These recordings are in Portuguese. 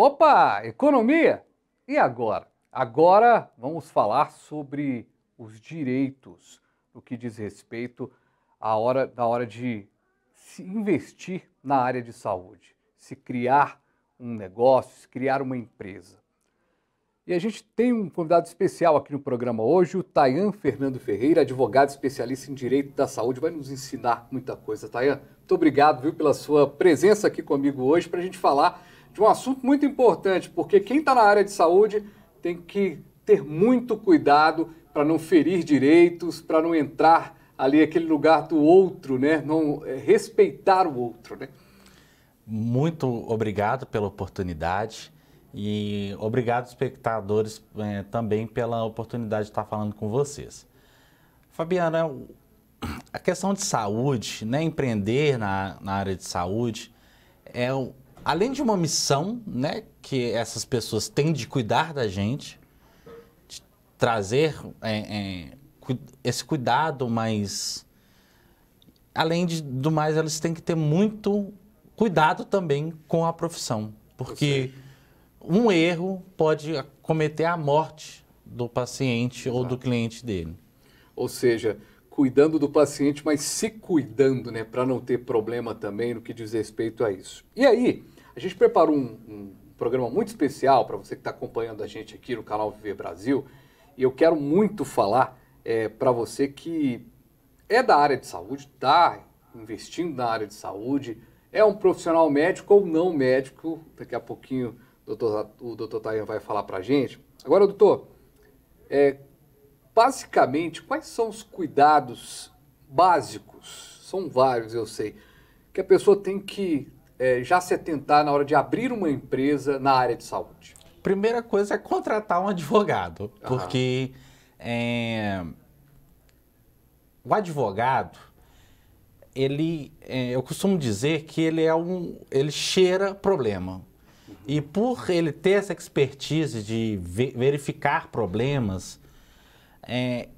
Opa, economia! E agora? Agora vamos falar sobre os direitos no que diz respeito da hora de se investir na área de saúde, se criar um negócio, se criar uma empresa. E a gente tem um convidado especial aqui no programa hoje, o Tayan Fernando Ferreira, advogado especialista em direito da saúde, vai nos ensinar muita coisa. Tayan, muito obrigado, viu, pela sua presença aqui comigo hoje para a gente falar de um assunto muito importante, porque quem está na área de saúde tem que ter muito cuidado para não ferir direitos, para não entrar ali aquele lugar do outro, né? Não respeitar o outro, né? Muito obrigado pela oportunidade e obrigado, espectadores, também pela oportunidade de estar falando com vocês. Fabiana, a questão de saúde, né, empreender na área de saúde, além de uma missão, né, que essas pessoas têm de cuidar da gente, de trazer esse cuidado, mas além do mais, elas têm que ter muito cuidado também com a profissão, porque um erro pode cometer a morte do paciente ou do cliente dele. Ou seja, cuidando do paciente, mas se cuidando, né, para não ter problema também no que diz respeito a isso. E aí, a gente preparou um programa muito especial para você que está acompanhando a gente aqui no canal Viver Brasil, e eu quero muito falar para você que é da área de saúde, está investindo na área de saúde, é um profissional médico ou não médico, daqui a pouquinho o doutor Tayan vai falar para a gente. Agora, doutor, basicamente, quais são os cuidados básicos, são vários, eu sei, que a pessoa tem que já se atentar na hora de abrir uma empresa na área de saúde? Primeira coisa é contratar um advogado, porque o advogado, eu costumo dizer que ele cheira problema. E por ele ter essa expertise de verificar problemas,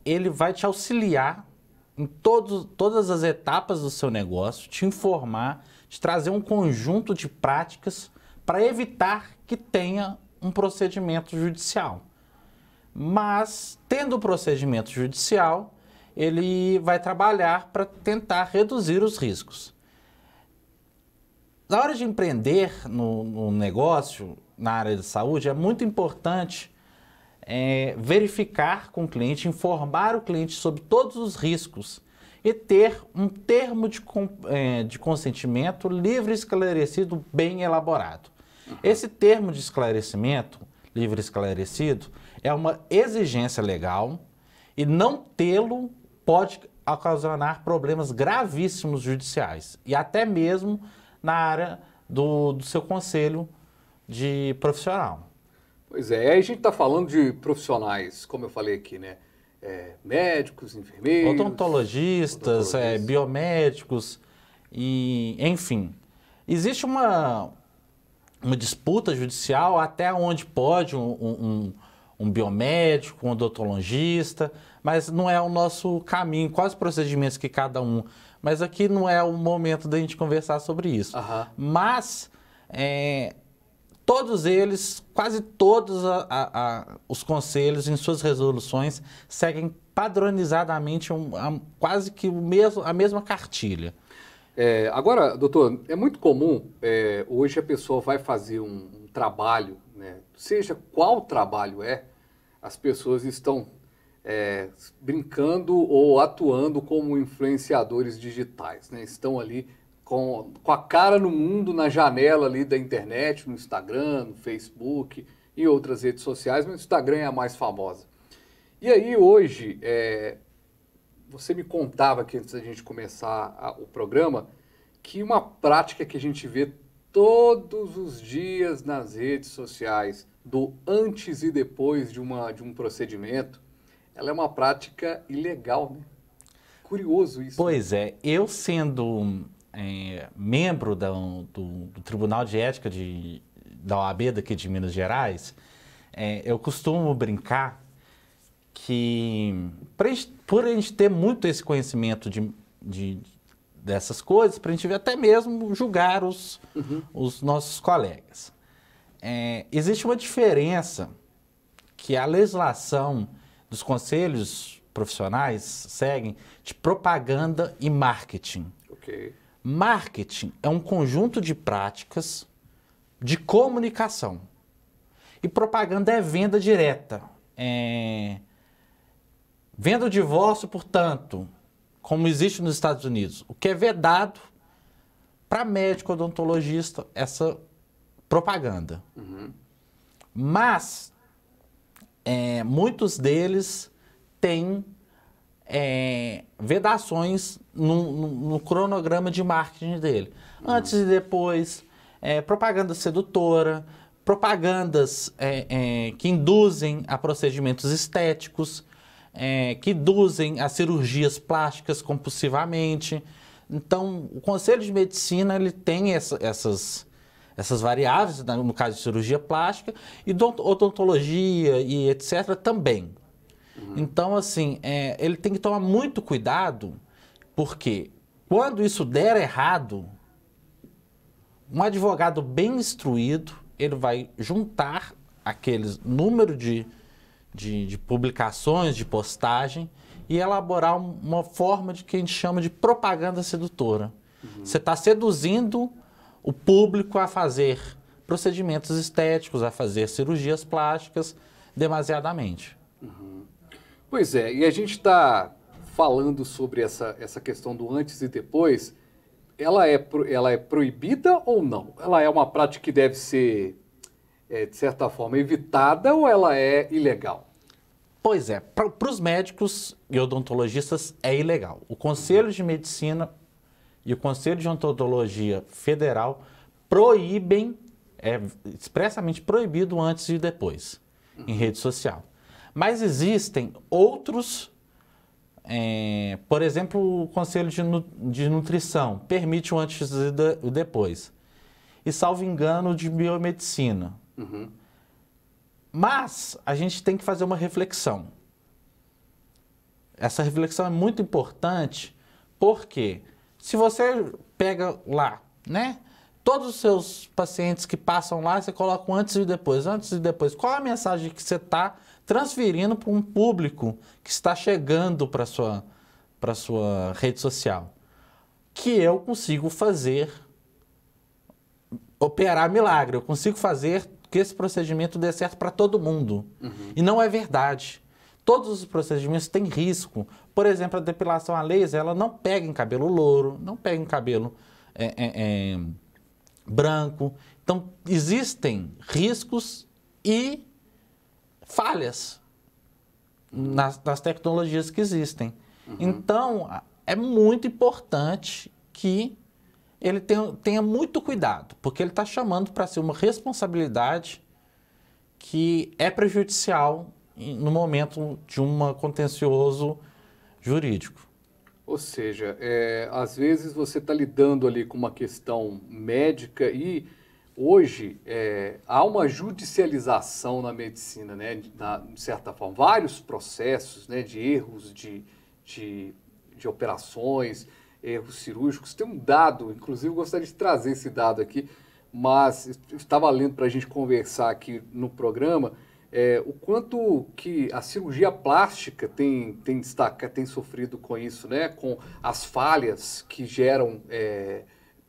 ele vai te auxiliar em todas as etapas do seu negócio, te informar, te trazer um conjunto de práticas para evitar que tenha um procedimento judicial. Mas, tendo o procedimento judicial, ele vai trabalhar para tentar reduzir os riscos. Na hora de empreender no negócio, na área de saúde, é muito importante verificar com o cliente, informar o cliente sobre todos os riscos e ter um termo de consentimento livre e esclarecido, bem elaborado. Esse termo de esclarecimento, livre e esclarecido, é uma exigência legal e não tê-lo pode ocasionar problemas gravíssimos judiciais e até mesmo na área do seu conselho de profissional. Pois é, aí a gente está falando de profissionais, como eu falei aqui, né? Médicos, enfermeiros... Odontologistas, biomédicos, e, enfim. Existe uma disputa judicial até onde pode um biomédico, um odontologista, mas não é o nosso caminho, quais os procedimentos que cada um... Mas aqui não é o momento da gente conversar sobre isso. Mas todos eles, quase todos os conselhos em suas resoluções seguem padronizadamente quase que a mesma cartilha. Agora, doutor, é muito comum, hoje a pessoa vai fazer um trabalho, né, seja qual trabalho as pessoas estão brincando ou atuando como influenciadores digitais, né? Estão ali com a cara no mundo, na janela ali da internet, no Instagram, no Facebook e outras redes sociais, mas o Instagram é a mais famosa. E aí hoje, você me contava aqui antes da gente começar o programa, que uma prática que a gente vê todos os dias nas redes sociais, do antes e depois de um procedimento, ela é uma prática ilegal, né? Curioso isso. Pois é, eu sendo membro do Tribunal de Ética da OAB daqui de Minas Gerais, eu costumo brincar que, por a gente ter muito esse conhecimento dessas coisas, para a gente até mesmo julgar os nossos colegas. existe uma diferença que a legislação dos conselhos profissionais seguem de propaganda e marketing. Ok. Marketing é um conjunto de práticas de comunicação. E propaganda é venda direta. Venda o divórcio, portanto, como existe nos Estados Unidos, o que é vedado para médico odontologista, essa propaganda. Mas muitos deles têm vedações no cronograma de marketing dele. Antes e depois, propaganda sedutora, propagandas que induzem a procedimentos estéticos, que induzem a cirurgias plásticas compulsivamente. Então, o Conselho de Medicina ele tem essas variáveis, no caso de cirurgia plástica, e odontologia e etc. também. Então, assim, ele tem que tomar muito cuidado, porque quando isso der errado, um advogado bem instruído, ele vai juntar aqueles número de publicações, de postagem, e elaborar uma forma de que a gente chama de propaganda sedutora. Você está seduzindo o público a fazer procedimentos estéticos, a fazer cirurgias plásticas demasiadamente. Pois é, e a gente está falando sobre essa questão do antes e depois. Ela é proibida ou não? Ela é uma prática que deve ser, de certa forma, evitada ou ela é ilegal? Pois é, para os médicos e odontologistas é ilegal. O Conselho de Medicina e o Conselho de Odontologia Federal proíbem, expressamente proibido antes e depois, em rede social. Mas existem outros, por exemplo, o Conselho de Nutrição permite o antes e o depois. E, salvo engano, de biomedicina. Mas a gente tem que fazer uma reflexão. Essa reflexão é muito importante porque se você pega lá, né? Todos os seus pacientes que passam lá, você coloca um antes e depois, antes e depois. Qual a mensagem que você está transferindo para um público que está chegando para a sua rede social? Que eu consigo operar milagre, eu consigo fazer que esse procedimento dê certo para todo mundo. E não é verdade. Todos os procedimentos têm risco. Por exemplo, a depilação a laser, ela não pega em cabelo louro, não pega em cabelo branco. Então, existem riscos e falhas nas tecnologias que existem. Então, é muito importante que ele tenha muito cuidado, porque ele está chamando para si uma responsabilidade que é prejudicial no momento de um contencioso jurídico. Ou seja, às vezes você está lidando ali com uma questão médica e hoje há uma judicialização na medicina, né, de certa forma. Vários processos, né, de erros de operações, erros cirúrgicos. Tem um dado, inclusive eu gostaria de trazer esse dado aqui, mas estava lendo para a gente conversar aqui no programa, o quanto que a cirurgia plástica tem sofrido com isso, né? Com as falhas que geram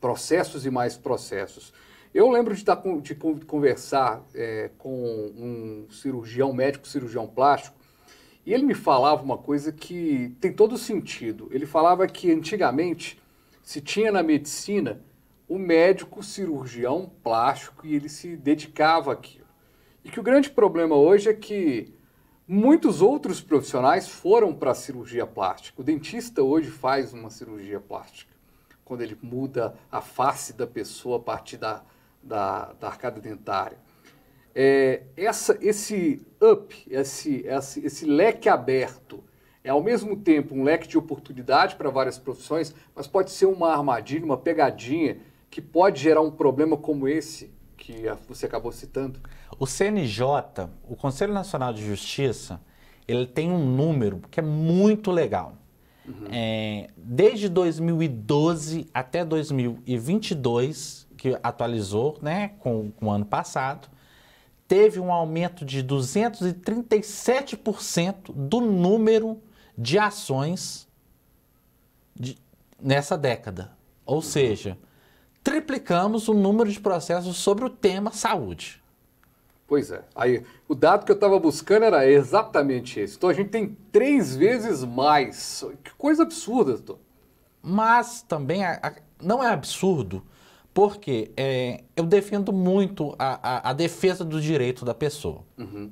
processos e mais processos. Eu lembro de conversar com um médico cirurgião plástico, e ele me falava uma coisa que tem todo sentido. Ele falava que antigamente se tinha na medicina o médico cirurgião plástico e ele se dedicava àquilo. E que o grande problema hoje é que muitos outros profissionais foram para a cirurgia plástica. O dentista hoje faz uma cirurgia plástica, quando ele muda a face da pessoa a partir da arcada dentária. Esse leque aberto é ao mesmo tempo um leque de oportunidade para várias profissões, mas pode ser uma armadilha, uma pegadinha que pode gerar um problema como esse que você acabou citando. O CNJ, o Conselho Nacional de Justiça, ele tem um número que é muito legal. Desde 2012 até 2022, que atualizou, né, com o ano passado, teve um aumento de 237% do número de ações nessa década. Ou seja, triplicamos o número de processos sobre o tema saúde. Pois é. Aí, o dado que eu estava buscando era exatamente esse. Então a gente tem 3 vezes mais. Que coisa absurda, doutor. Mas também não é absurdo, porque eu defendo muito a defesa do direito da pessoa. Uhum.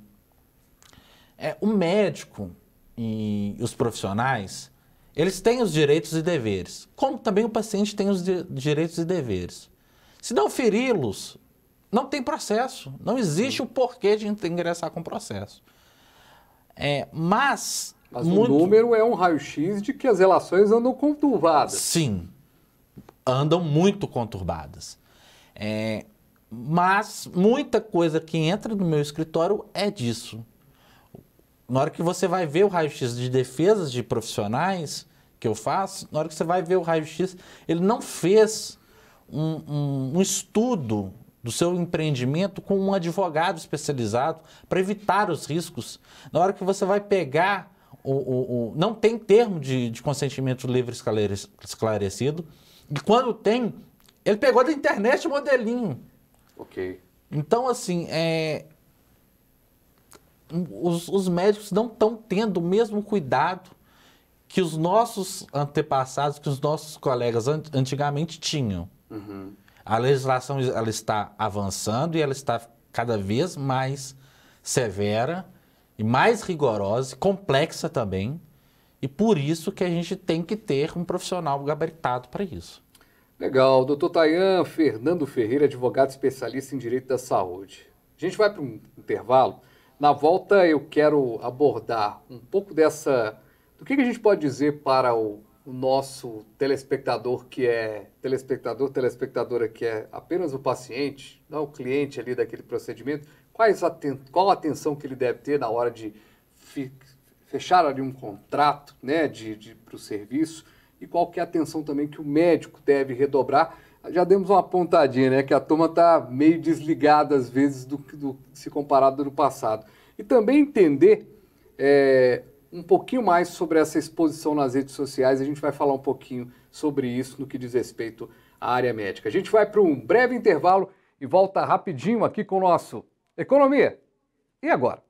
O médico e os profissionais, eles têm os direitos e deveres, como também o paciente tem os direitos e deveres. Se não feri-los, não tem processo, não existe o porquê de ingressar com processo. Mas o número é um raio-x de que as relações andam conturbadas. Sim, andam muito conturbadas. Mas muita coisa que entra no meu escritório é disso. Na hora que você vai ver o raio-x de defesas de profissionais que eu faço, na hora que você vai ver o raio-x, ele não fez um estudo do seu empreendimento com um advogado especializado para evitar os riscos. Na hora que você vai pegar, não tem termo de consentimento livre esclarecido, e quando tem, ele pegou da internet o modelinho. Ok. Então, assim, os médicos não estão tendo o mesmo cuidado que os nossos antepassados, que os nossos colegas antigamente tinham. Uhum. A legislação ela está avançando e ela está cada vez mais severa e mais rigorosa, complexa também, e por isso que a gente tem que ter um profissional gabaritado para isso. Legal. Doutor Tayan Fernando Ferreira, advogado especialista em direito da saúde. A gente vai para um intervalo. Na volta eu quero abordar um pouco do que a gente pode dizer para o nosso telespectador que é telespectadora que é apenas o paciente, não o cliente ali daquele procedimento, qual a atenção que ele deve ter na hora de fechar ali um contrato, né, para o serviço, e qual que é a atenção também que o médico deve redobrar. Já demos uma pontadinha, né, que a turma está meio desligada às vezes se comparado no passado. E também entender um pouquinho mais sobre essa exposição nas redes sociais. A gente vai falar um pouquinho sobre isso no que diz respeito à área médica. A gente vai para um breve intervalo e volta rapidinho aqui com o nosso Economia. E agora?